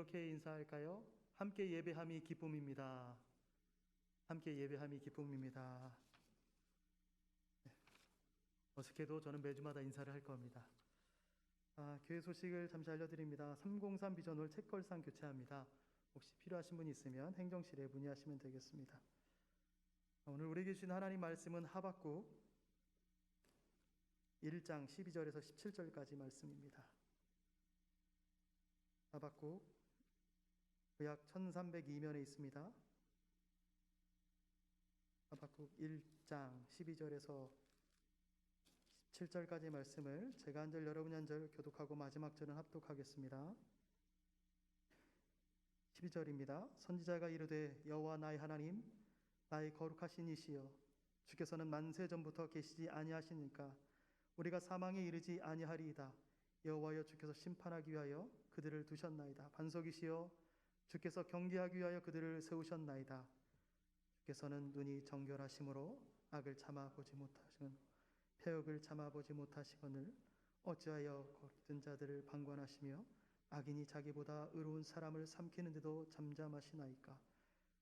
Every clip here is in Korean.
이렇게 인사할까요? 함께 예배함이 기쁨입니다. 함께 예배함이 기쁨입니다. 어색해도 저는 매주마다 인사를 할 겁니다. 교회 소식을 잠시 알려드립니다. 303 비전홀 책걸상 교체합니다. 혹시 필요하신 분이 있으면 행정실에 문의하시면 되겠습니다. 오늘 우리에게 주신 하나님 말씀은 하박국 1장 12절에서 17절까지 말씀입니다. 하박국 구약 1302면에 있습니다. 하박국 1장 12절에서 17절까지의 말씀을 제가 한 절 여러분이 한 절 교독하고 마지막 절은 합독하겠습니다. 12절입니다. 선지자가 이르되 여호와 나의 하나님 나의 거룩하신 이시여 주께서는 만세 전부터 계시지 아니하시니까 우리가 사망에 이르지 아니하리이다. 여호와여 주께서 심판하기 위하여 그들을 두셨나이다. 반석이시여 주께서 경계하기 위하여 그들을 세우셨나이다. 주께서는 눈이 정결하심으로 악을 참아보지 못하시는 패역을 참아보지 못하시거늘 어찌하여 거짓된 자들을 방관하시며 악인이 자기보다 의로운 사람을 삼키는데도 잠잠하시나이까.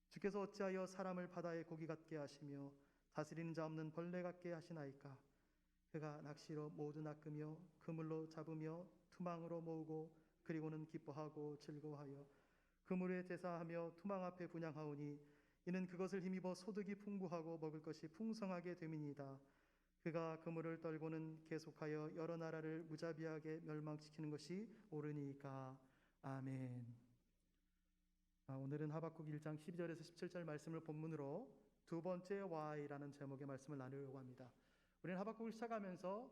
주께서 어찌하여 사람을 바다의 고기 같게 하시며 다스리는 자 없는 벌레 같게 하시나이까. 그가 낚시로 모두 낚으며 그물로 잡으며 투망으로 모으고 그리고는 기뻐하고 즐거워하여 그물에 제사하며 투망 앞에 분향하오니 이는 그것을 힘입어 소득이 풍부하고 먹을 것이 풍성하게 됨이니이다. 그가 그물을 떨고는 계속하여 여러 나라를 무자비하게 멸망시키는 것이 옳으니까. 아멘. 오늘은 하박국 1장 12절에서 17절 말씀을 본문으로 두 번째 Why라는 제목의 말씀을 나누려고 합니다. 우리는 하박국을 시작하면서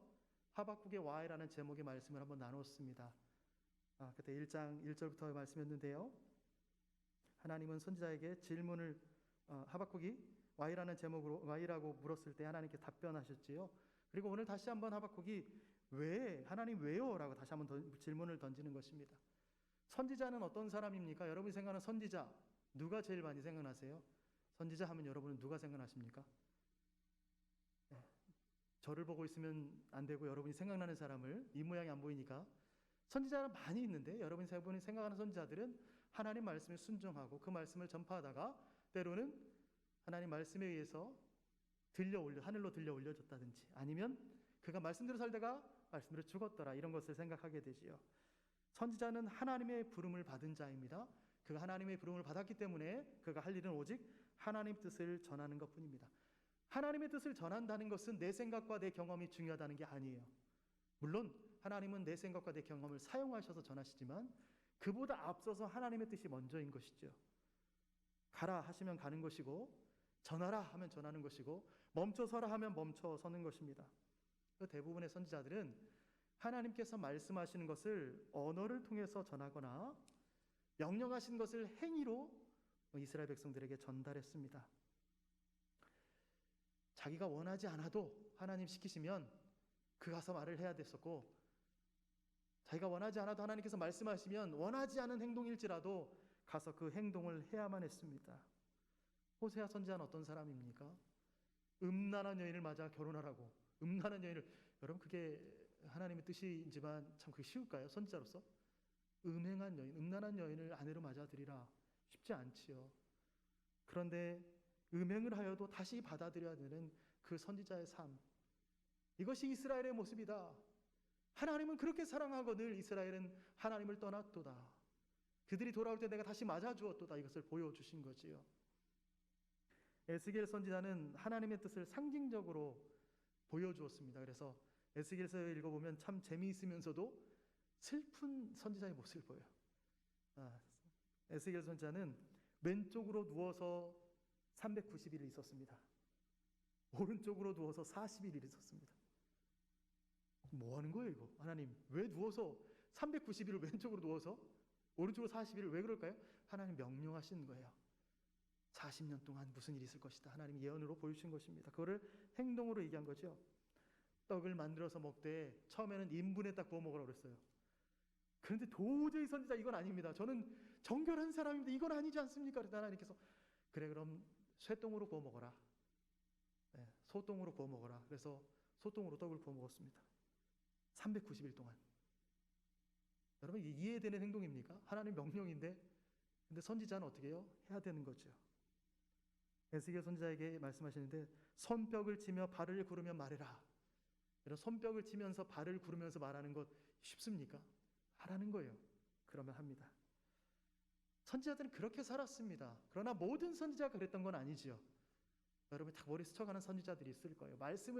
하박국의 Why라는 제목의 말씀을 한번 나눴습니다. 그때 1장 1절부터 말씀했는데요. 하나님은 선지자에게 질문을 하박국이 Why라는 제목으로 Why라고 물었을 때 하나님께 답변하셨지요. 그리고 오늘 다시 한번 하박국이 왜 하나님 왜요? 라고 다시 한번 질문을 던지는 것입니다. 선지자는 어떤 사람입니까? 여러분이 생각하는 선지자 누가 제일 많이 생각나세요? 선지자 하면 여러분은 누가 생각나십니까? 네. 저를 보고 있으면 안 되고 여러분이 생각나는 사람을 이 모양이 안 보이니까 선지자는 많이 있는데 여러분이 생각하는 선지자들은 하나님 말씀에 순종하고 그 말씀을 전파하다가 때로는 하나님 말씀에 의해서 하늘로 들려 올려졌다든지 아니면 그가 말씀대로 살다가 말씀대로 죽었더라 이런 것을 생각하게 되지요. 선지자는 하나님의 부름을 받은 자입니다. 그가 하나님의 부름을 받았기 때문에 그가 할 일은 오직 하나님의 뜻을 전하는 것뿐입니다. 하나님의 뜻을 전한다는 것은 내 생각과 내 경험이 중요하다는 게 아니에요. 물론 하나님은 내 생각과 내 경험을 사용하셔서 전하시지만 그보다 앞서서 하나님의 뜻이 먼저인 것이죠. 가라 하시면 가는 것이고 전하라 하면 전하는 것이고 멈춰서라 하면 멈춰서는 것입니다. 대부분의 선지자들은 하나님께서 말씀하시는 것을 언어를 통해서 전하거나 명령하신 것을 행위로 이스라엘 백성들에게 전달했습니다. 자기가 원하지 않아도 하나님 시키시면 그 가서 말을 해야 됐었고 자기가 원하지 않아도 하나님께서 말씀하시면 원하지 않은 행동일지라도 가서 그 행동을 해야만 했습니다. 호세아 선지자는 어떤 사람입니까? 음란한 여인을 맞아 결혼하라고. 음란한 여인을, 여러분 그게 하나님의 뜻이지만 참 그게 쉬울까요? 선지자로서? 음행한 여인, 음란한 여인을 아내로 맞아들이라 쉽지 않지요. 그런데 음행을 하여도 다시 받아들여야 되는 그 선지자의 삶, 이것이 이스라엘의 모습이다. 하나님은 그렇게 사랑하거늘 이스라엘은 하나님을 떠났도다. 그들이 돌아올 때 내가 다시 맞아주었도다. 이것을 보여주신 거지요. 에스겔 선지자는 하나님의 뜻을 상징적으로 보여주었습니다. 그래서 에스겔서 읽어보면 참 재미있으면서도 슬픈 선지자의 모습을 보여요. 에스겔 선지자는 왼쪽으로 누워서 390일 있었습니다. 오른쪽으로 누워서 40일 있었습니다. 뭐 하는 거예요 이거? 하나님 왜 누워서 390일을 왼쪽으로 누워서 오른쪽으로 40일을 왜 그럴까요? 하나님 명령하신 거예요. 40년 동안 무슨 일이 있을 것이다. 하나님 예언으로 보여주신 것입니다. 그거를 행동으로 얘기한 거죠. 떡을 만들어서 먹되 처음에는 인분에 딱 구워 먹으라고 그랬어요. 그런데 도저히 선지자 이건 아닙니다. 저는 정결한 사람입니다. 이건 아니지 않습니까? 그래서 하나님께서 그래 그럼 쇠똥으로 구워 먹어라. 네, 소똥으로 구워 먹어라. 그래서 소똥으로 떡을 구워 먹었습니다. 390일 동안. 여러분, 이게 이해되는 행동입니까? 하나님 명령인데, 근데 선지자는 어떻게 해요? 해야 되는 거죠. 에스겔 선지자에게 말씀하시는데, 손뼉을 치며 발을 구르며 말해라. 여러분, 손뼉을 치면서 발을 구르면서 말하는 것 쉽습니까? 하라는 거예요. 그러면 합니다. 선지자들은 그렇게 살았습니다. 그러나 모든 선지자가 그랬던 건 아니지요. 여러분, 다 머리 스쳐가는 선지자들이 있을 거예요.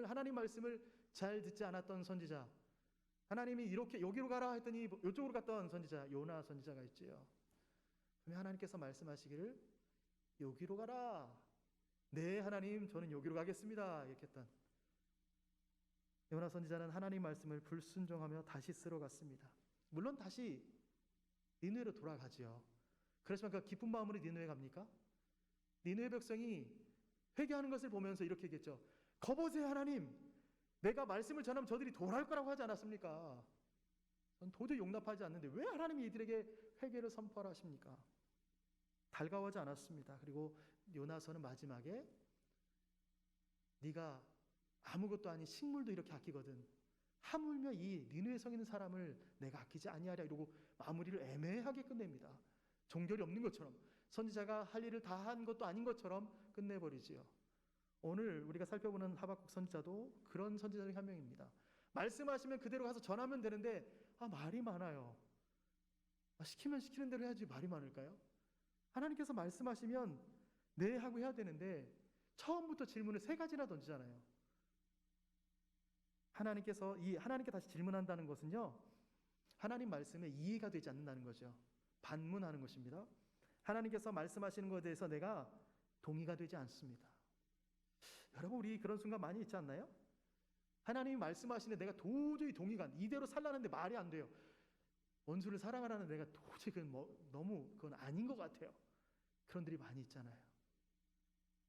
하나님 말씀을 잘 듣지 않았던 선지자, 하나님이 이렇게 여기로 가라 했더니 이쪽으로 갔던 선지자, 요나 선지자가 있지요. 그러면 하나님께서 말씀하시기를 여기로 가라. 네, 하나님, 저는 여기로 가겠습니다. 이렇게 했던 요나 선지자는 하나님 말씀을 불순종하며 다시 쓰러 갔습니다. 물론 다시 니느웨로 돌아가지요. 그렇지만 그 기쁜 마음으로 니느웨 갑니까? 니느웨 백성이 회개하는 것을 보면서 이렇게 얘기했죠. 거보세요, 하나님. 내가 말씀을 전하면 저들이 돌아올 거라고 하지 않았습니까? 전 도저히 용납하지 않는데 왜 하나님이 이들에게 회개를 선포하라 하십니까? 달가워하지 않았습니다. 그리고 요나서는 마지막에 네가 아무것도 아닌 식물도 이렇게 아끼거든. 하물며 이 니느웨 성에 있는 사람을 내가 아끼지 아니하랴, 이러고 마무리를 애매하게 끝냅니다. 종결이 없는 것처럼, 선지자가 할 일을 다 한 것도 아닌 것처럼 끝내버리지요. 오늘 우리가 살펴보는 하박국 선지자도 그런 선지자 중 한 명입니다. 말씀하시면 그대로 가서 전하면 되는데 말이 많아요. 시키면 시키는 대로 해야지 말이 많을까요? 하나님께서 말씀하시면 네 하고 해야 되는데 처음부터 질문을 3가지나 던지잖아요. 하나님께 다시 질문한다는 것은요, 하나님 말씀에 이해가 되지 않는다는 거죠. 반문하는 것입니다. 하나님께서 말씀하시는 것에 대해서 내가 동의가 되지 않습니다. 여러분, 우리 그런 순간 많이 있지 않나요? 하나님이 말씀하시는데 내가 도저히 동의가 안, 이대로 살라는데 말이 안 돼요. 원수를 사랑하라는 내가 도저히 너무 그건 아닌 것 같아요. 그런 들이 많이 있잖아요.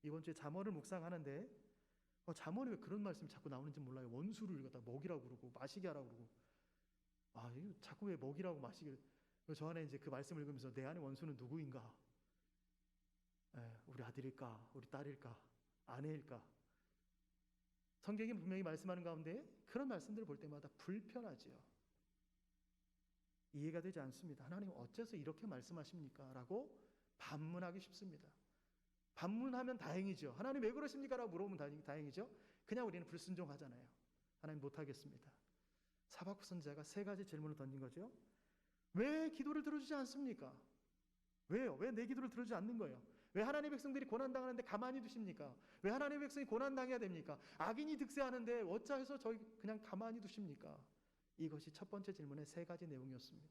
이번 주에 잠언을 묵상하는데 잠언에 왜 그런 말씀이 자꾸 나오는지 몰라요. 원수를 갖다 먹이라고 그러고 마시게 하라고 그러고, 이거 자꾸 왜 먹이라고 마시게. 저 안에 이제 그 말씀을 읽으면서 내 안에 원수는 누구인가? 우리 아들일까? 우리 딸일까? 아내일까? 성경이 분명히 말씀하는 가운데 그런 말씀들을 볼 때마다 불편하지요. 이해가 되지 않습니다. 하나님 어째서 이렇게 말씀하십니까? 라고 반문하기 쉽습니다. 반문하면 다행이죠. 하나님 왜 그러십니까? 라고 물어보면 다행이죠. 그냥 우리는 불순종하잖아요. 하나님 못하겠습니다. 하박국 선지자가 3가지 질문을 던진 거죠. 왜 기도를 들어주지 않습니까? 왜요? 왜 내 기도를 들어주지 않는 거예요? 왜 하나님의 백성들이 고난당하는데 가만히 두십니까? 왜 하나님의 백성이 고난당해야 됩니까? 악인이 득세하는데 어찌해서 저희 그냥 가만히 두십니까? 이것이 첫 번째 질문의 3가지 내용이었습니다.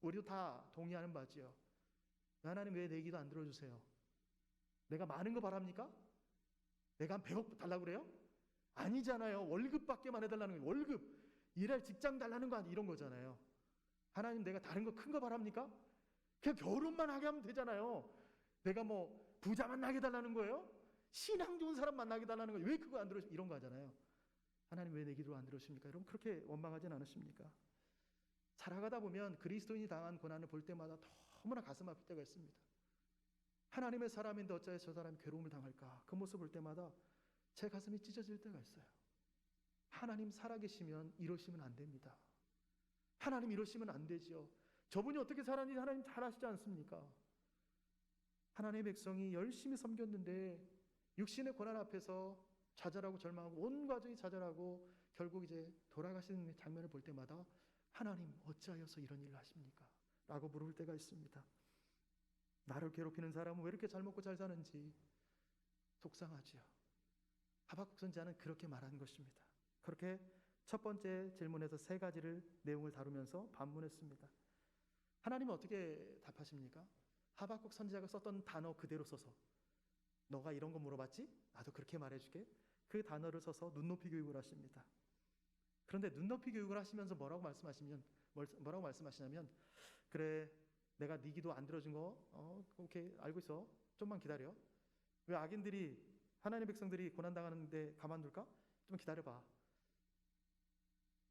우리도 다 동의하는 바지요. 하나님 왜 내 기도 안 들어주세요? 내가 많은 거 바랍니까? 내가 한 100억 달라고 그래요? 아니잖아요. 월급받게만 해달라는 거예요. 월급, 일할 직장 달라는 거 아니, 이런 거잖아요. 하나님 내가 다른 거 큰 거 바랍니까? 그냥 결혼만 하게 하면 되잖아요. 내가 부자만 나게 달라는 거예요? 신앙 좋은 사람 만나게 달라는 거예요? 왜 그거 안 들어주십니까? 이런 거 하잖아요. 하나님 왜 내 기도를 안 들어주십니까? 여러분, 그렇게 원망하진 않으십니까? 살아가다 보면 그리스도인이 당한 고난을 볼 때마다 너무나 가슴 아플 때가 있습니다. 하나님의 사람인데 어찌하여 저 사람이 괴로움을 당할까? 그 모습 볼 때마다 제 가슴이 찢어질 때가 있어요. 하나님 살아계시면 이러시면 안 됩니다. 하나님 이러시면 안 되지요. 저분이 어떻게 살았는지 하나님 잘 아시지 않습니까? 하나님의 백성이 열심히 섬겼는데 육신의 고난 앞에서 좌절하고 절망하고 온 가족이 좌절하고 결국 이제 돌아가시는 장면을 볼 때마다 하나님 어찌하여서 이런 일을 하십니까? 라고 물을 때가 있습니다. 나를 괴롭히는 사람은 왜 이렇게 잘 먹고 잘 사는지 속상하지요. 하박국 선지자는 그렇게 말한 것입니다. 그렇게 첫 번째 질문에서 3가지를 내용을 다루면서 반문했습니다. 하나님은 어떻게 답하십니까? 하박국 선지자가 썼던 단어 그대로 써서, 너가 이런 거 물어봤지? 나도 그렇게 말해줄게. 그 단어를 써서 눈높이 교육을 하십니다. 그런데 눈높이 교육을 하시면서 뭐라고 말씀하시냐면, 그래, 내가 네 기도 안 들어준 거 오케이, 알고 있어. 좀만 기다려. 왜 하나님의 백성들이 고난당하는데 가만둘까? 좀 기다려봐.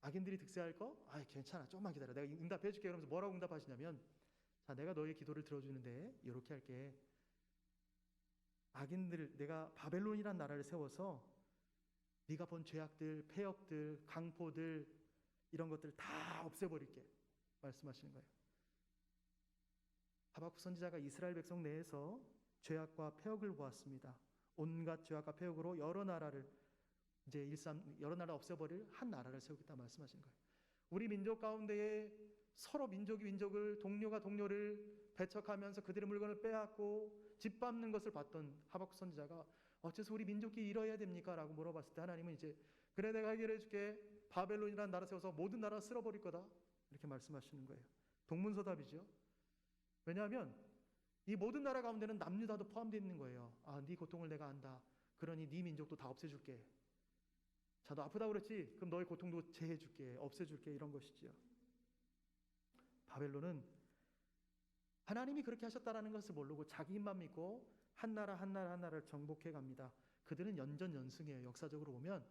악인들이 득세할 거? 괜찮아. 조금만 기다려. 내가 응답해 줄게. 그러면서 뭐라고 응답하시냐면, 자, 내가 너의 기도를 들어주는데 이렇게 할게. 내가 바벨론이란 나라를 세워서 네가 본 죄악들, 폐역들, 강포들, 이런 것들 다 없애버릴게. 말씀하시는 거예요. 하박국 선지자가 이스라엘 백성 내에서 죄악과 폐역을 보았습니다. 온갖 죄악과 폐역으로 여러 나라를 여러 나라 없애버릴 한 나라를 세우겠다 말씀하신 거예요. 우리 민족 가운데에 서로 민족이 민족을, 동료가 동료를 배척하면서 그들의 물건을 빼앗고 짓밟는 것을 봤던 하박국 선지자가 어째서 우리 민족이 이러해야 됩니까? 라고 물어봤을 때 하나님은 이제 그래 내가 해결해 줄게. 바벨론이라는 나라 세워서 모든 나라 쓸어버릴 거다. 이렇게 말씀하시는 거예요. 동문서답이죠. 왜냐하면 이 모든 나라 가운데는 남유다도 포함되어 있는 거예요. 아, 네 고통을 내가 안다. 그러니 네 민족도 다 없애줄게. 자, 너 아프다고 그랬지? 그럼 너의 고통도 제해줄게. 없애줄게. 이런 것이지요. 바벨론은 하나님이 그렇게 하셨다라는 것을 모르고 자기 힘만 믿고 한 나라를 정복해 갑니다. 그들은 연전연승이에요. 역사적으로 보면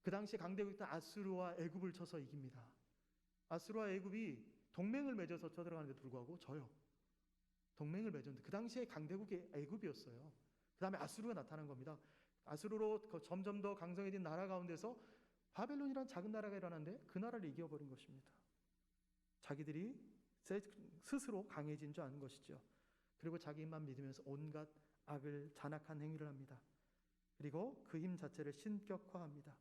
그 당시 강대국이었던 아수르와 애굽을 쳐서 이깁니다. 아수르와 애굽이 동맹을 맺어서 쳐들어가는데 불구하고 져요. 동맹을 맺었는데 그 당시에 강대국이 애굽이었어요. 그 다음에 아수르가 나타난 겁니다. 아수르로 점점 더 강성해진 나라 가운데서 바벨론이라는 작은 나라가 일어났는데 그 나라를 이겨버린 것입니다. 자기들이 스스로 강해진 줄 아는 것이죠. 그리고 자기 힘만 믿으면서 온갖 악을 잔악한 행위를 합니다. 그리고 그 힘 자체를 신격화합니다.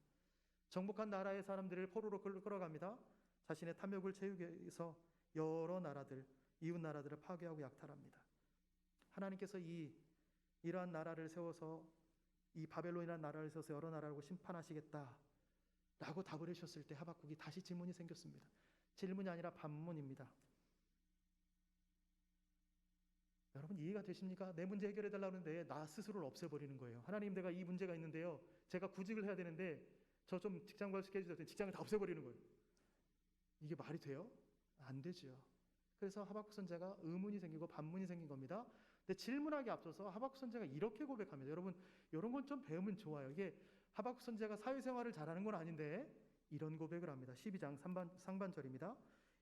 정복한 나라의 사람들을 포로로 끌어갑니다. 자신의 탐욕을 채우기 위해서 여러 나라들, 이웃 나라들을 파괴하고 약탈합니다. 하나님께서 이러한 나라를 세워서 이 바벨론이라는 나라를 세워서 여러 나라를 심판하시겠다라고 답을 해주셨을 때 하박국이 다시 질문이 생겼습니다. 질문이 아니라 반문입니다. 여러분 이해가 되십니까? 내 문제 해결해 달라고 하는데 나 스스로를 없애버리는 거예요. 하나님 내가 이 문제가 있는데요. 제가 구직을 해야 되는데 저 좀 직장 구직해 주세요. 직장을 다 없애버리는 거예요. 이게 말이 돼요? 안 되죠. 그래서 하박국 선지자가 의문이 생기고 반문이 생긴 겁니다. 근데 질문하기 앞서서 하박국 선지자가 이렇게 고백합니다. 여러분 이런 건 좀 배우면 좋아요. 이게 하박국 선지자가 사회생활을 잘하는 건 아닌데 이런 고백을 합니다. 12장 상반절입니다.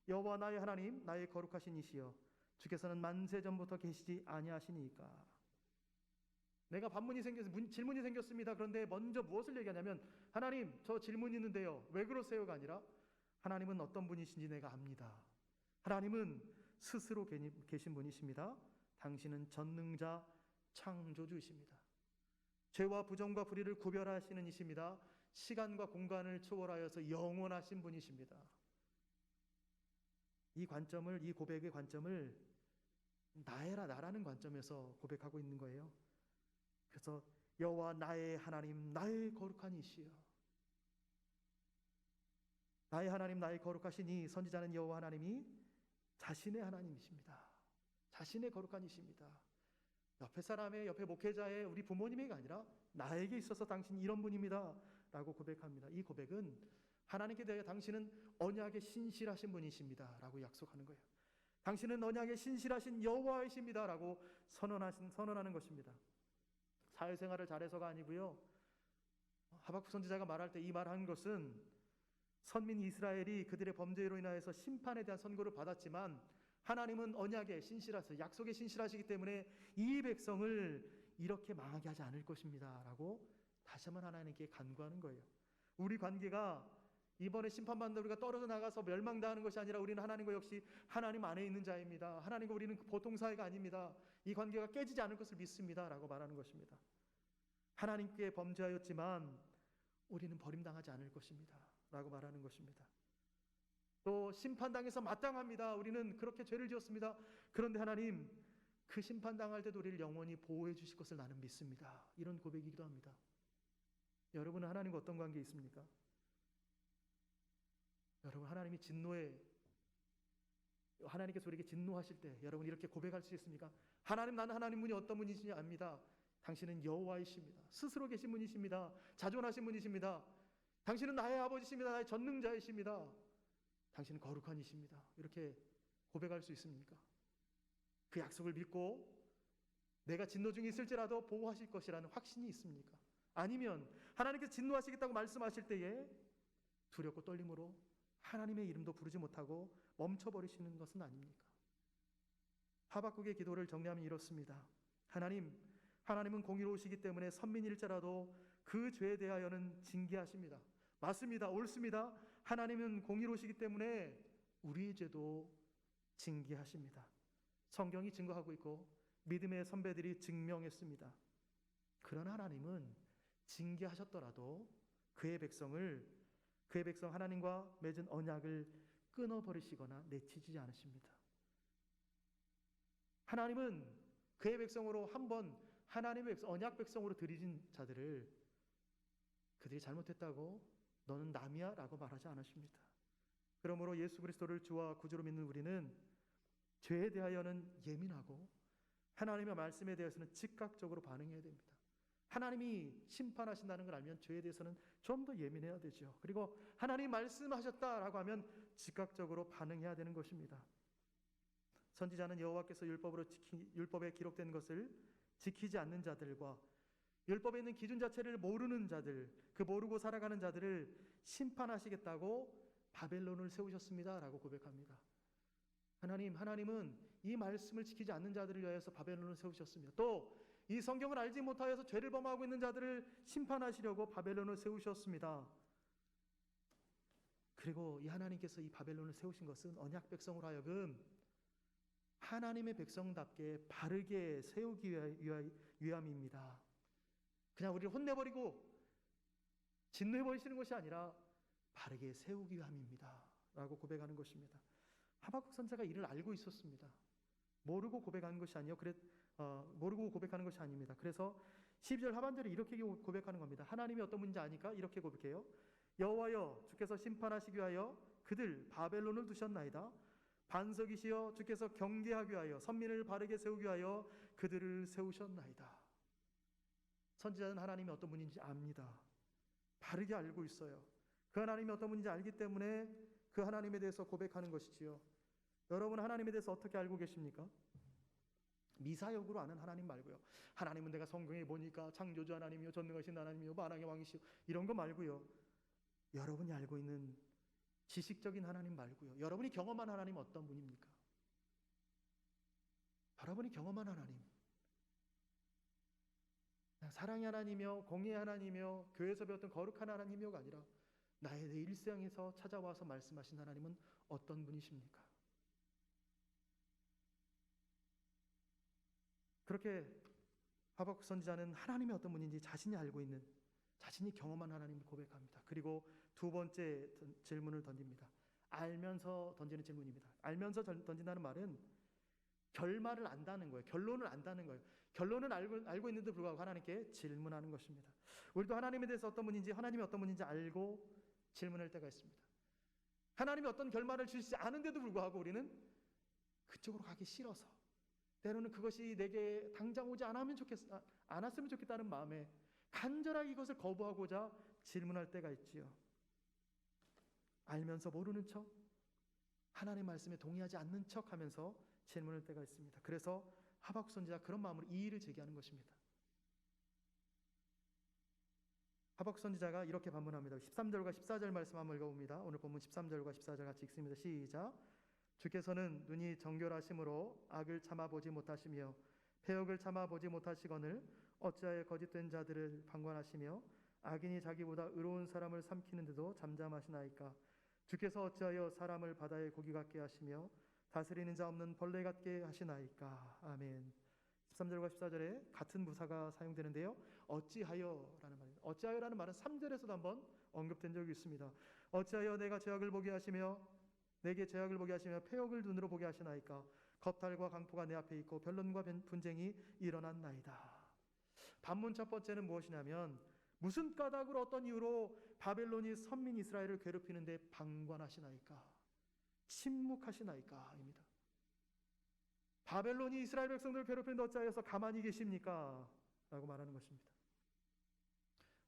여호와 나의 하나님 나의 거룩하신 이시여 주께서는 만세 전부터 계시지 아니하시니까. 내가 질문이 생겼습니다. 그런데 먼저 무엇을 얘기하냐면 하나님 저 질문이 있는데요. 왜 그러세요가 아니라 하나님은 어떤 분이신지 내가 압니다. 하나님은 스스로 계신 분이십니다. 당신은 전능자 창조주이십니다. 죄와 부정과 불의를 구별하시는 이십니다. 시간과 공간을 초월하여서 영원하신 분이십니다. 이 고백의 관점을 나라는 관점에서 고백하고 있는 거예요. 그래서 여호와 나의 하나님 나의 거룩한 이시여. 나의 하나님 나의 거룩하신 이 선지자는 여호와 하나님이 자신의 하나님이십니다. 자신의 거룩한 이십니다. 옆에 사람의, 옆에 목회자의, 우리 부모님에게 아니라 나에게 있어서 당신 이런 분입니다 라고 고백합니다. 이 고백은 하나님께 대해 당신은 언약에 신실하신 분이십니다 라고 약속하는 거예요. 당신은 언약에 신실하신 여호와이십니다 라고 선언하는 것입니다. 사회생활을 잘해서가 아니고요. 하박국 선지자가 말할 때 이 말한 것은 선민 이스라엘이 그들의 범죄로 인하여서 심판에 대한 선고를 받았지만 하나님은 언약에 신실하셔서 약속에 신실하시기 때문에 이 백성을 이렇게 망하게 하지 않을 것입니다 라고 다시 한번 하나님께 간구하는 거예요. 우리 관계가 이번에 심판받는 우리가 떨어져 나가서 멸망당하는 것이 아니라 우리는 하나님과 역시 하나님 안에 있는 자입니다. 하나님과 우리는 보통 사이가 아닙니다. 이 관계가 깨지지 않을 것을 믿습니다 라고 말하는 것입니다. 하나님께 범죄하였지만 우리는 버림당하지 않을 것입니다 라고 말하는 것입니다. 또 심판당해서 마땅합니다. 우리는 그렇게 죄를 지었습니다. 그런데 하나님 그 심판당할 때도 우리를 영원히 보호해 주실 것을 나는 믿습니다. 이런 고백이기도 합니다. 여러분은 하나님과 어떤 관계 있습니까? 여러분 하나님께서 우리에게 진노하실 때 여러분 이렇게 고백할 수 있습니까? 하나님 나는 하나님 분이 어떤 분이신지 압니다. 당신은 여호와이십니다. 스스로 계신 분이십니다. 자존하신 분이십니다. 당신은 나의 아버지십니다. 나의 전능자이십니다. 당신은 거룩한 이십니다. 이렇게 고백할 수 있습니까? 그 약속을 믿고 내가 진노 중에 있을지라도 보호하실 것이라는 확신이 있습니까? 아니면 하나님께서 진노하시겠다고 말씀하실 때에 두렵고 떨림으로 하나님의 이름도 부르지 못하고 멈춰버리시는 것은 아닙니까? 하박국의 기도를 정리하면 이렇습니다. 하나님은 공의로우시기 때문에 선민일자라도 그 죄에 대하여는 징계하십니다. 맞습니다. 옳습니다. 하나님은 공의로우시기 때문에 우리의 죄도 징계하십니다. 성경이 증거하고 있고 믿음의 선배들이 증명했습니다. 그러나 하나님은 징계하셨더라도 그의 백성 하나님과 맺은 언약을 끊어버리시거나 내치지 않으십니다. 하나님은 그의 백성으로 한번 하나님의 언약 백성으로 들이신 자들을 그들이 잘못했다고 너는 남이야 라고 말하지 않으십니다. 그러므로 예수 그리스도를 주와 구주로 믿는 우리는 죄에 대하여는 예민하고 하나님의 말씀에 대해서는 즉각적으로 반응해야 됩니다. 하나님이 심판하신다는 걸 알면 죄에 대해서는 좀 더 예민해야 되죠. 그리고 하나님 말씀하셨다라고 하면 즉각적으로 반응해야 되는 것입니다. 선지자는 여호와께서 율법에 기록된 것을 지키지 않는 자들과 율법에 있는 기준 자체를 모르는 자들, 그 모르고 살아가는 자들을 심판하시겠다고 바벨론을 세우셨습니다 라고 고백합니다. 하나님은 이 말씀을 지키지 않는 자들을 위하여서 바벨론을 세우셨으며 또 이 성경을 알지 못하여서 죄를 범하고 있는 자들을 심판하시려고 바벨론을 세우셨습니다. 그리고 이 하나님께서 이 바벨론을 세우신 것은 언약 백성으로 하여금 하나님의 백성답게 바르게 세우기 위함입니다. 그냥 우리를 혼내버리고 진노해버리시는 것이 아니라 바르게 세우기 위함입니다 라고 고백하는 것입니다. 하박국 선지자가 이를 알고 있었습니다. 모르고 고백하는 것이 아니요. 모르고 고백하는 것이 아닙니다. 그래서 12절 하반절에 이렇게 고백하는 겁니다. 하나님이 어떤 분인지 아니까 이렇게 고백해요. 여호와여 주께서 심판하시기 위하여 그들 바벨론을 두셨나이다. 반석이시여 주께서 경계하기 위하여 선민을 바르게 세우기 위하여 그들을 세우셨나이다. 선지자는 하나님이 어떤 분인지 압니다. 바르게 알고 있어요. 그 하나님이 어떤 분인지 알기 때문에 그 하나님에 대해서 고백하는 것이지요. 여러분 하나님에 대해서 어떻게 알고 계십니까? 미사역으로 아는 하나님 말고요. 하나님은 내가 성경에 보니까 창조주 하나님이요 전능하신 하나님이요 만왕의 왕이시요 이런 거 말고요. 여러분이 알고 있는 지식적인 하나님 말고요. 여러분이 경험한 하나님 어떤 분입니까? 여러분이 경험한 하나님. 사랑의 하나님이며 공의의 하나님이며 교회에서 배웠던 거룩한 하나님이요가 아니라 나의 내 일생에서 찾아와서 말씀하신 하나님은 어떤 분이십니까? 그렇게 하박국 선지자는 하나님이 어떤 분인지 자신이 알고 있는, 자신이 경험한 하나님을 고백합니다. 그리고 두 번째 질문을 던집니다. 알면서 던지는 질문입니다. 알면서 던진다는 말은 결말을 안다는 거예요. 결론을 안다는 거예요. 결론은 알고 있는데 불구하고 하나님께 질문하는 것입니다. 우리도 하나님에 대해서 어떤 분인지, 하나님이 어떤 분인지 알고 질문할 때가 있습니다. 하나님이 어떤 결말을 주시지 않은데도 불구하고 우리는 그쪽으로 가기 싫어서, 때로는 그것이 내게 당장 오지 않았으면 좋겠다는 마음에 간절하게 이것을 거부하고자 질문할 때가 있지요. 알면서 모르는 척, 하나님의 말씀에 동의하지 않는 척 하면서 질문할 때가 있습니다. 그래서 하박국 선지자가 그런 마음으로 이의를 제기하는 것입니다. 하박국 선지자가 이렇게 반문합니다. 13절과 14절 말씀 한번 읽어봅니다. 오늘 본문 13절과 14절 같이 읽습니다. 시작. 주께서는 눈이 정결하심으로 악을 참아보지 못하시며 패역을 참아보지 못하시거늘 어찌하여 거짓된 자들을 방관하시며 악인이 자기보다 의로운 사람을 삼키는데도 잠잠하시나이까. 주께서 어찌하여 사람을 바다의 고기 같게 하시며 다스리는 자 없는 벌레 같게 하시나이까. 아멘. 13절과 14절에 같은 부사가 사용되는데요. 어찌하여라는 말입니다. 어찌하여라는 말은 3절에서도 한번 언급된 적이 있습니다. 어찌하여 내게 죄악을 보게 하시며 패역을 눈으로 보게 하시나이까. 겁탈과 강포가 내 앞에 있고 변론과 분쟁이 일어났나이다. 반문 첫 번째는 무엇이냐면 무슨 까닭으로 어떤 이유로 바벨론이 선민 이스라엘을 괴롭히는데 방관하시나이까, 침묵하시나이까 입니다. 바벨론이 이스라엘 백성들을 괴롭히는데 어찌하여서 가만히 계십니까? 라고 말하는 것입니다.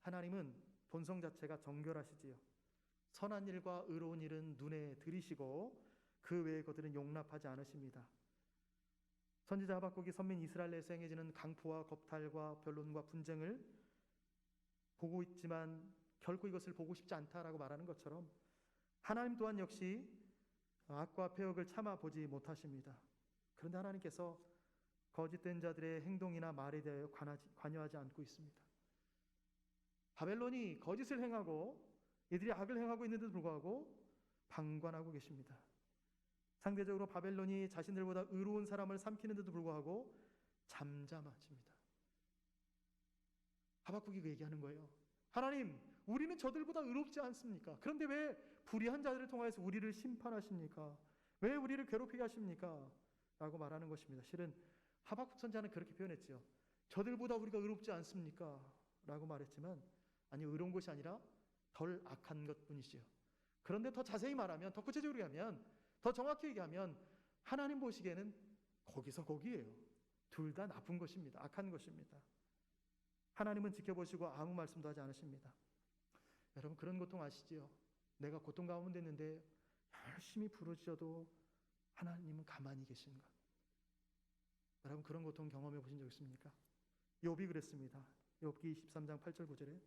하나님은 본성 자체가 정결하시지요. 선한 일과 의로운 일은 눈에 들이시고 그 외의 것들은 용납하지 않으십니다. 선지자 하박국이 선민 이스라엘에서 행해지는 강포와 겁탈과 변론과 분쟁을 보고 있지만 결코 이것을 보고 싶지 않다라고 말하는 것처럼 하나님 또한 역시 악과 패역을 참아보지 못하십니다. 그런데 하나님께서 거짓된 자들의 행동이나 말에 대하여 관여하지 않고 있습니다. 바벨론이 거짓을 행하고 이들이 악을 행하고 있는데도 불구하고 방관하고 계십니다. 상대적으로 바벨론이 자신들보다 의로운 사람을 삼키는데도 불구하고 잠잠하십니다. 하박국이 그 얘기하는 거예요. 하나님, 우리는 저들보다 의롭지 않습니까? 그런데 왜 불의한 자들을 통해서 우리를 심판하십니까? 왜 우리를 괴롭히게 하십니까? 라고 말하는 것입니다. 실은 하박국 선지자는 그렇게 표현했죠. 저들보다 우리가 의롭지 않습니까? 라고 말했지만, 아니, 의로운 것이 아니라 덜 악한 것뿐이지요. 그런데 더 자세히 말하면, 더 구체적으로 얘기하면, 더 정확히 얘기하면 하나님 보시기에는 거기서 거기예요. 둘 다 나쁜 것입니다. 악한 것입니다. 하나님은 지켜보시고 아무 말씀도 하지 않으십니다. 여러분, 그런 고통 아시지요? 내가 고통 가운데 있는데 열심히 부르짖어도 하나님은 가만히 계신 것. 여러분, 그런 고통 경험해 보신 적 있습니까? 욥이 그랬습니다. 욥기 23장 8절 9절에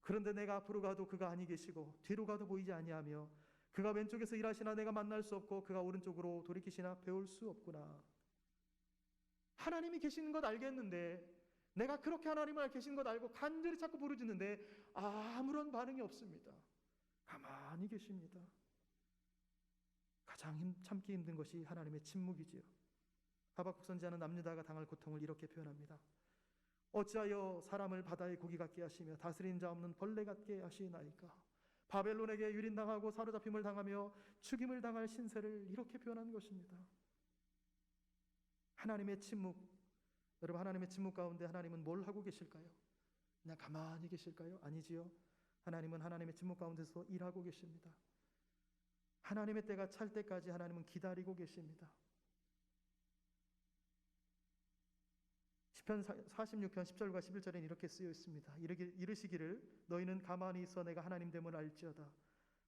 그런데 내가 앞으로 가도 그가 아니 계시고 뒤로 가도 보이지 아니하며 그가 왼쪽에서 일하시나 내가 만날 수 없고 그가 오른쪽으로 돌이키시나 배울 수 없구나. 하나님이 계시는 것 알겠는데, 내가 그렇게 하나님을 계신 것 알고 간절히 자꾸 부르짖는데 아무런 반응이 없습니다. 가만히 계십니다. 가장 참기 힘든 것이 하나님의 침묵이지요. 하박국 선지자는 남유다가 당할 고통을 이렇게 표현합니다. 어찌하여 사람을 바다의 고기 같게 하시며 다스린 자 없는 벌레 같게 하시나이까. 바벨론에게 유린당하고 사로잡힘을 당하며 죽임을 당할 신세를 이렇게 표현한 것입니다. 하나님의 침묵. 여러분, 하나님의 침묵 가운데 하나님은 뭘 하고 계실까요? 그냥 가만히 계실까요? 아니지요. 하나님은 하나님의 침묵 가운데서 일하고 계십니다. 하나님의 때가 찰 때까지 하나님은 기다리고 계십니다. 시편 46편 10절과 11절에는 이렇게 쓰여 있습니다. 이르시기를 너희는 가만히 있어 내가 하나님 됨을 알지어다.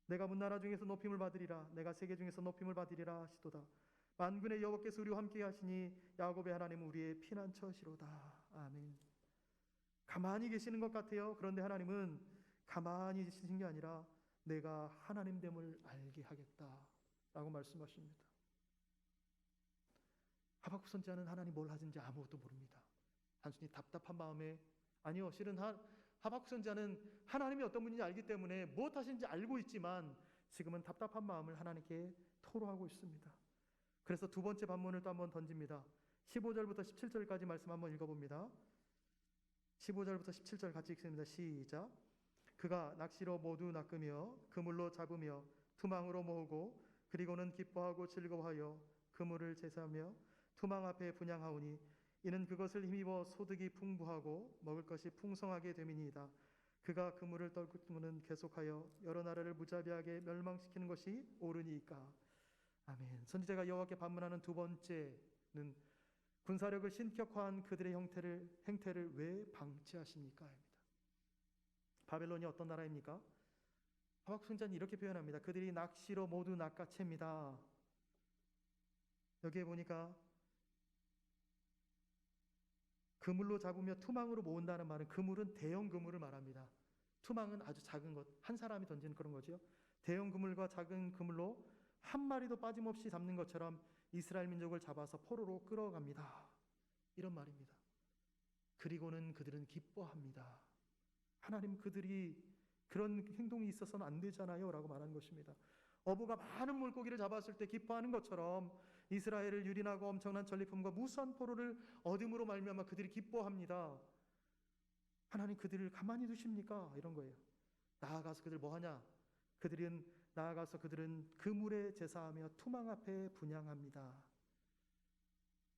내가 문나라 중에서 높임을 받으리라. 내가 세계 중에서 높임을 받으리라 하시도다. 만군의 여호와께서 우리와 함께 하시니 야곱의 하나님은 우리의 피난처시로다. 아멘. 가만히 계시는 것 같아요. 그런데 하나님은 가만히 계시는 게 아니라 내가 하나님 됨을 알게 하겠다라고 말씀하십니다. 하박국 선지자는 하나님 뭘 하든지 아무것도 모릅니다. 단순히 답답한 마음에, 아니요, 실은 하박국 선지자는 하나님이 어떤 분인지 알기 때문에 무엇 하시는지 알고 있지만 지금은 답답한 마음을 하나님께 토로하고 있습니다. 그래서 두 번째 반문을 또 한번 던집니다. 15절부터 17절까지 말씀 한번 읽어봅니다. 15절부터 17절 같이 읽습니다. 시작. 그가 낚시로 모두 낚으며 그물로 잡으며 투망으로 모으고 그리고는 기뻐하고 즐거워하여 그물을 제사하며 투망 앞에 분향하오니 이는 그것을 힘입어 소득이 풍부하고 먹을 것이 풍성하게 됨이니이다. 그가 그물을 떨구는 계속하여 여러 나라를 무자비하게 멸망시키는 것이 옳으니이까. 아멘. 선지자가 여호와께 반문하는 두 번째는 군사력을 신격화한 그들의 행태를 왜 방치하십니까? 입니다. 바벨론이 어떤 나라입니까? 하박국 선지자는 이렇게 표현합니다. 그들이 낚시로 모두 낚아챕니다. 여기에 보니까 그물로 잡으며 투망으로 모은다는 말은, 그물은 대형 그물을 말합니다. 투망은 아주 작은 것, 한 사람이 던지는 그런 거죠. 대형 그물과 작은 그물로 한 마리도 빠짐없이 잡는 것처럼 이스라엘 민족을 잡아서 포로로 끌어갑니다. 이런 말입니다. 그리고는 그들은 기뻐합니다. 하나님, 그들이 그런 행동이 있어서는 안 되잖아요 라고 말하는 것입니다. 어부가 많은 물고기를 잡았을 때 기뻐하는 것처럼 이스라엘을 유린하고 엄청난 전리품과 무수한 포로를 얻음으로 말미암아 그들이 기뻐합니다. 하나님, 그들을 가만히 두십니까? 이런 거예요. 나아가서 그들 뭐하냐? 나아가서 그들은 그물에 제사하며 투망 앞에 분향합니다.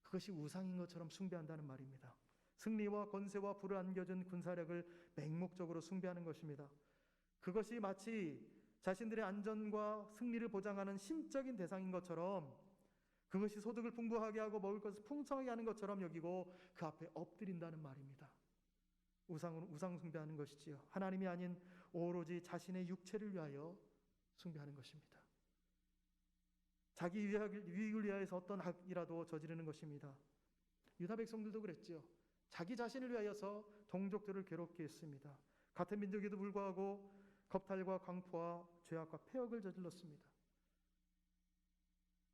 그것이 우상인 것처럼 숭배한다는 말입니다. 승리와 권세와 부를 안겨준 군사력을 맹목적으로 숭배하는 것입니다. 그것이 마치 자신들의 안전과 승리를 보장하는 심적인 대상인 것처럼, 그것이 소득을 풍부하게 하고 먹을 것을 풍성하게 하는 것처럼 여기고 그 앞에 엎드린다는 말입니다. 우상 숭배하는 것이지요. 하나님이 아닌 오로지 자신의 육체를 위하여 숭배하는 것입니다. 자기 유익을 위하여서 어떤 악이라도 저지르는 것입니다. 유다 백성들도 그랬죠. 자기 자신을 위하여서 동족들을 괴롭게 했습니다. 같은 민족에도 불구하고 겁탈과 광포와 죄악과 폐역을 저질렀습니다.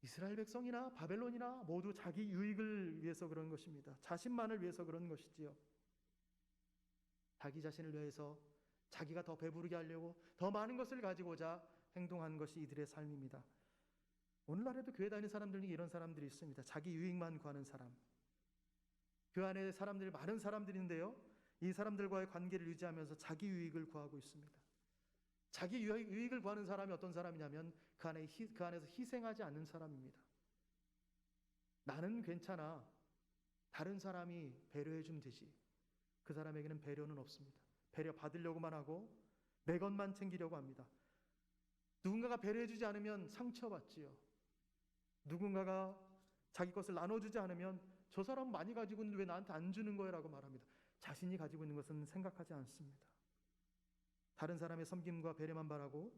이스라엘 백성이나 바벨론이나 모두 자기 유익을 위해서 그런 것입니다. 자신만을 위해서 그런 것이지요. 자기 자신을 위해서 자기가 더 배부르게 하려고 더 많은 것을 가지고자 행동한 것이 이들의 삶입니다. 오늘날에도 교회 다니는 사람들 중에 이런 사람들이 있습니다. 자기 유익만 구하는 사람. 그 안에 사람들이 많은 사람들인데요, 이 사람들과의 관계를 유지하면서 자기 유익을 구하고 있습니다. 자기 유익을 구하는 사람이 어떤 사람이냐면 그 안에서 희생하지 않는 사람입니다. 나는 괜찮아, 다른 사람이 배려해 주면 되지. 그 사람에게는 배려는 없습니다. 배려 받으려고만 하고 내 것만 챙기려고 합니다. 누군가가 배려해 주지 않으면 상처받지요. 누군가가 자기 것을 나눠주지 않으면 저 사람은 많이 가지고 있는데 왜 나한테 안 주는 거야? 라고 말합니다. 자신이 가지고 있는 것은 생각하지 않습니다. 다른 사람의 섬김과 배려만 바라고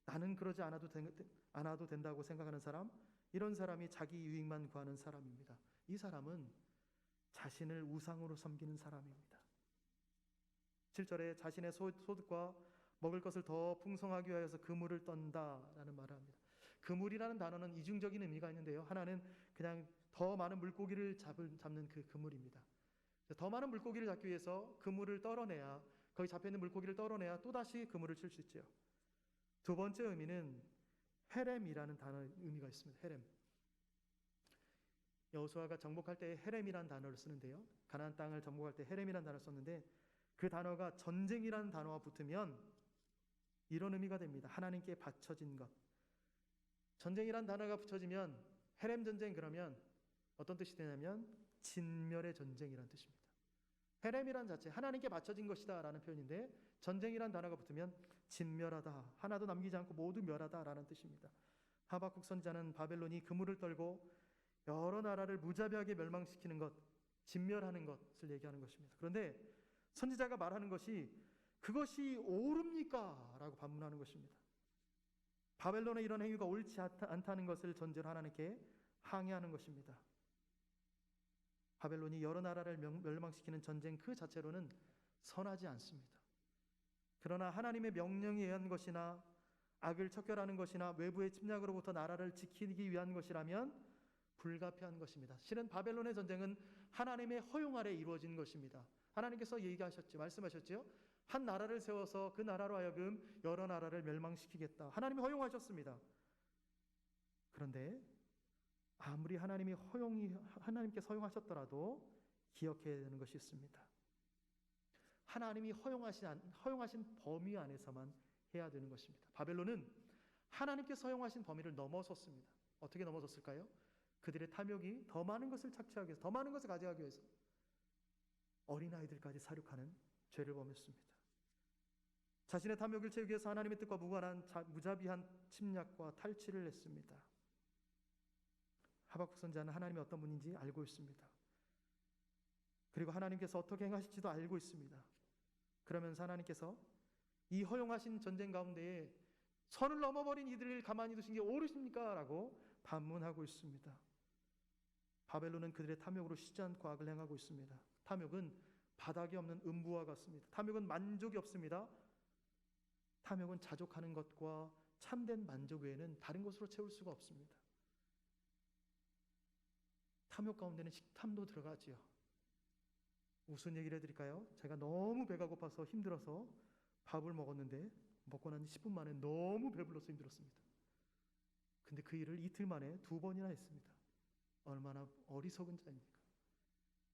나는 그러지 않아도 된다고 생각하는 사람, 이런 사람이 자기 유익만 구하는 사람입니다. 이 사람은 자신을 우상으로 섬기는 사람입니다. 7절에 자신의 소득과 먹을 것을 더 풍성하기 위하여서 그물을 떤다라는 말을 합니다. 그물이라는 단어는 이중적인 의미가 있는데요, 하나는 그냥 더 많은 물고기를 잡는 그 그물입니다. 더 많은 물고기를 잡기 위해서 그물을 떨어내야, 거기 잡혀있는 물고기를 떨어내야 또다시 그물을 칠 수 있죠. 두 번째 의미는 헤렘이라는 단어의 의미가 있습니다. 헤렘. 여호수아가 정복할 때 헤렘이라는 단어를 쓰는데요, 가나안 땅을 정복할 때 헤렘이라는 단어를 썼는데 그 단어가 전쟁이라는 단어와 붙으면 이런 의미가 됩니다. 하나님께 바쳐진 것. 전쟁이라는 단어가 붙여지면 헤렘 전쟁, 그러면 어떤 뜻이 되냐면 진멸의 전쟁이라는 뜻입니다. 헤렘이란 자체, 하나님께 바쳐진 것이다 라는 표현인데, 전쟁이란 단어가 붙으면 진멸하다, 하나도 남기지 않고 모두 멸하다 라는 뜻입니다. 하박국 선지자는 바벨론이 그물을 떨고 여러 나라를 무자비하게 멸망시키는 것, 진멸하는 것을 얘기하는 것입니다. 그런데 선지자가 말하는 것이 그것이 옳습니까? 라고 반문하는 것입니다. 바벨론의 이런 행위가 옳지 않다는 것을 전제로 하나님께 항의하는 것입니다. 바벨론이 여러 나라를 멸망시키는 전쟁 그 자체로는 선하지 않습니다. 그러나 하나님의 명령에 의한 것이나 악을 척결하는 것이나 외부의 침략으로부터 나라를 지키기 위한 것이라면 불가피한 것입니다. 실은 바벨론의 전쟁은 하나님의 허용 아래 이루어진 것입니다. 하나님께서 얘기하셨죠. 말씀하셨죠. 한 나라를 세워서 그 나라로 하여금 여러 나라를 멸망시키겠다. 하나님이 허용하셨습니다. 그런데 아무리 하나님께서 허용하셨더라도 기억해야 되는 것이 있습니다. 하나님이 허용하신 범위 안에서만 해야 되는 것입니다. 바벨론은 하나님께서 허용하신 범위를 넘어섰습니다. 어떻게 넘어섰을까요? 그들의 탐욕이 더 많은 것을 착취하기 위해서, 더 많은 것을 가져가기 위해서 어린아이들까지 살육하는 죄를 범했습니다. 자신의 탐욕을 채우기 위해서 하나님의 뜻과 무관한 무자비한 침략과 탈취를 했습니다. 하박국 선지자는 하나님이 어떤 분인지 알고 있습니다. 그리고 하나님께서 어떻게 행하실지도 알고 있습니다. 그러면서 하나님께서 이 허용하신 전쟁 가운데에 선을 넘어버린 이들을 가만히 두신 게 옳으십니까? 라고 반문하고 있습니다. 바벨론은 그들의 탐욕으로 쉬지 않고 악을 행하고 있습니다. 탐욕은 바닥이 없는 음부와 같습니다. 탐욕은 만족이 없습니다. 탐욕은 자족하는 것과 참된 만족 외에는 다른 것으로 채울 수가 없습니다. 탐욕 가운데는 식탐도 들어가지요. 무슨 얘기를 해드릴까요? 제가 너무 배가 고파서 힘들어서 밥을 먹었는데 먹고 난 10분 만에 너무 배불러서 힘들었습니다. 근데 그 일을 이틀 만에 2번이나 했습니다. 얼마나 어리석은 자입니까?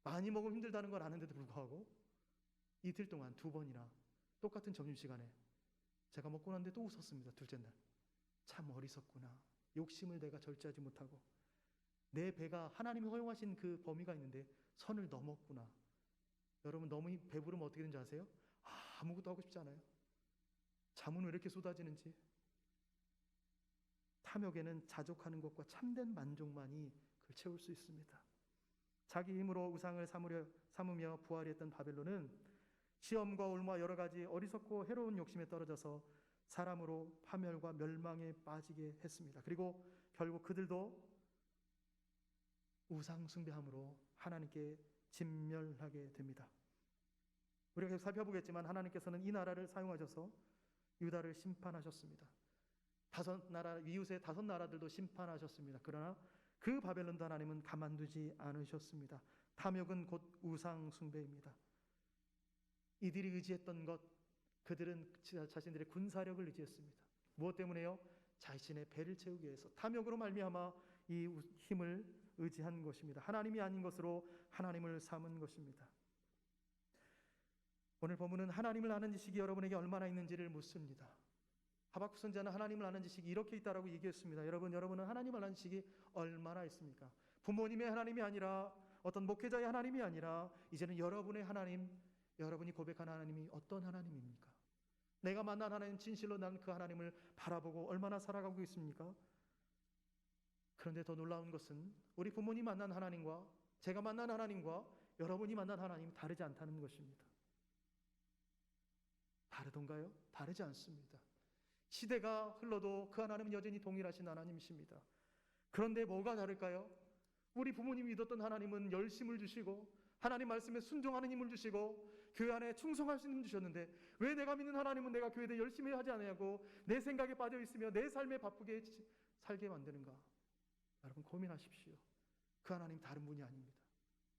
많이 먹으면 힘들다는 걸 아는데도 불구하고 이틀 동안 2번이나 똑같은 점심시간에 제가 먹고 났는데 또 웃었습니다. 둘째 날. 참 어리석구나. 욕심을 내가 절제하지 못하고 내 배가 하나님이 허용하신 그 범위가 있는데 선을 넘었구나. 여러분, 너무 배부르면 어떻게 되는지 아세요? 아무것도 하고 싶지 않아요. 잠은 왜 이렇게 쏟아지는지. 탐욕에는 자족하는 것과 참된 만족만이 그걸 채울 수 있습니다. 자기 힘으로 우상을 삼으며 부활했던 바벨론은 시험과 올무와 여러 가지 어리석고 해로운 욕심에 떨어져서 사람으로 파멸과 멸망에 빠지게 했습니다. 그리고 결국 그들도 우상 숭배함으로 하나님께 진멸하게 됩니다. 우리가 계속 살펴보겠지만 하나님께서는 이 나라를 사용하셔서 유다를 심판하셨습니다. 이웃의 5나라들도 심판하셨습니다. 그러나 그 바벨론도 하나님은 가만두지 않으셨습니다. 탐욕은 곧 우상 숭배입니다. 이들이 의지했던 것, 그들은 자신들의 군사력을 의지했습니다. 무엇 때문에요? 자신의 배를 채우기 위해서 탐욕으로 말미암아 이 힘을 의지한 것입니다. 하나님이 아닌 것으로 하나님을 삼은 것입니다. 오늘 본문은 하나님을 아는 지식이 여러분에게 얼마나 있는지를 묻습니다. 하박국 선지자는 하나님을 아는 지식이 이렇게 있다라고 얘기했습니다. 여러분은 하나님을 아는 지식이 얼마나 있습니까? 부모님의 하나님이 아니라 어떤 목회자의 하나님이 아니라 이제는 여러분의 하나님, 여러분이 고백하는 하나님이 어떤 하나님입니까? 내가 만난 하나님, 진실로 난 그 하나님을 바라보고 얼마나 살아가고 있습니까? 그런데 더 놀라운 것은 우리 부모님 만난 하나님과 제가 만난 하나님과 여러분이 만난 하나님이 다르지 않다는 것입니다. 다르던가요? 다르지 않습니다. 시대가 흘러도 그 하나님은 여전히 동일하신 하나님이십니다. 그런데 뭐가 다를까요? 우리 부모님이 믿었던 하나님은 열심을 주시고 하나님 말씀에 순종하는 힘을 주시고 교회 안에 충성할 수 있는 힘을 주셨는데 왜 내가 믿는 하나님은 내가 교회에 열심히 하지 않냐고 내 생각에 빠져 있으며 내 삶에 바쁘게 살게 만드는가? 여러분 고민하십시오. 그 하나님 다른 분이 아닙니다.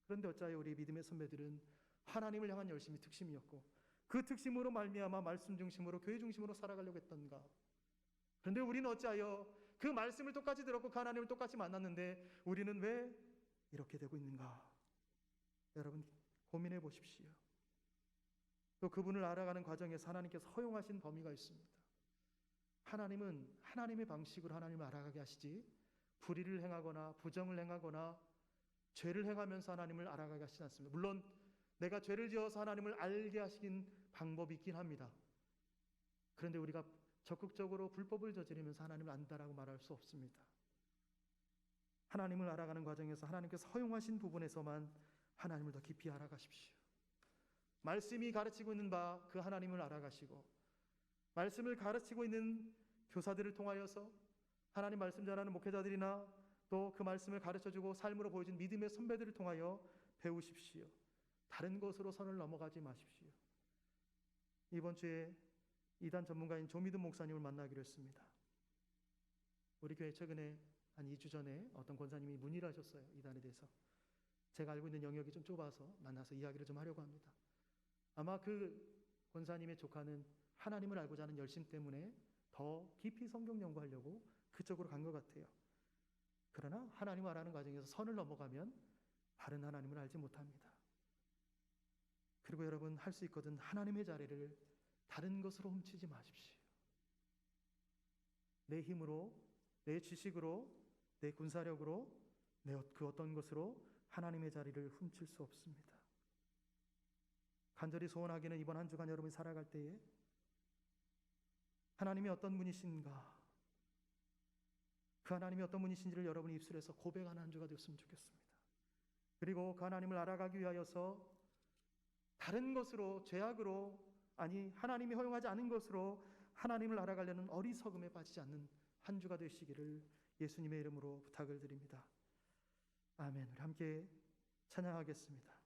그런데 어찌하여 우리 믿음의 선배들은 하나님을 향한 열심이 특심이었고 그 특심으로 말미암아 말씀 중심으로 교회 중심으로 살아가려고 했던가? 그런데 우리는 어찌하여 그 말씀을 똑같이 들었고 그 하나님을 똑같이 만났는데 우리는 왜 이렇게 되고 있는가? 여러분 고민해 보십시오. 또 그분을 알아가는 과정에서 하나님께서 허용하신 범위가 있습니다. 하나님은 하나님의 방식으로 하나님을 알아가게 하시지 불의를 행하거나 부정을 행하거나 죄를 행하면서 하나님을 알아가게 하시지 않습니다. 물론 내가 죄를 지어서 하나님을 알게 하시긴 방법이 있긴 합니다. 그런데 우리가 적극적으로 불법을 저지르면서 하나님을 안다라고 말할 수 없습니다. 하나님을 알아가는 과정에서 하나님께서 허용하신 부분에서만 하나님을 더 깊이 알아가십시오. 말씀이 가르치고 있는 바 그 하나님을 알아가시고 말씀을 가르치고 있는 교사들을 통하여서 하나님 말씀 전하는 목회자들이나 또 그 말씀을 가르쳐주고 삶으로 보여준 믿음의 선배들을 통하여 배우십시오. 다른 것으로 선을 넘어가지 마십시오. 이번 주에 이단 전문가인 조미든 목사님을 만나기로 했습니다. 우리 교회 최근에 한 2주 전에 어떤 권사님이 문의를 하셨어요. 이단에 대해서. 제가 알고 있는 영역이 좀 좁아서 만나서 이야기를 좀 하려고 합니다. 아마 그 권사님의 조카는 하나님을 알고자 하는 열심 때문에 더 깊이 성경 연구하려고 그쪽으로 간 것 같아요. 그러나 하나님을 알아가는 과정에서 선을 넘어가면 바른 하나님을 알지 못합니다. 그리고 여러분 할 수 있거든 하나님의 자리를 다른 것으로 훔치지 마십시오. 내 힘으로, 내 지식으로, 내 군사력으로, 그 어떤 것으로 하나님의 자리를 훔칠 수 없습니다. 간절히 소원하기는 이번 한 주간 여러분이 살아갈 때에 하나님이 어떤 분이신가, 그 하나님이 어떤 분이신지를 여러분이 입술에서 고백하는 한 주가 되었으면 좋겠습니다. 그리고 그 하나님을 알아가기 위하여서 다른 것으로, 죄악으로, 아니 하나님이 허용하지 않은 것으로 하나님을 알아가려는 어리석음에 빠지지 않는 한 주가 되시기를 예수님의 이름으로 부탁을 드립니다. 아멘. 우리 함께 찬양하겠습니다.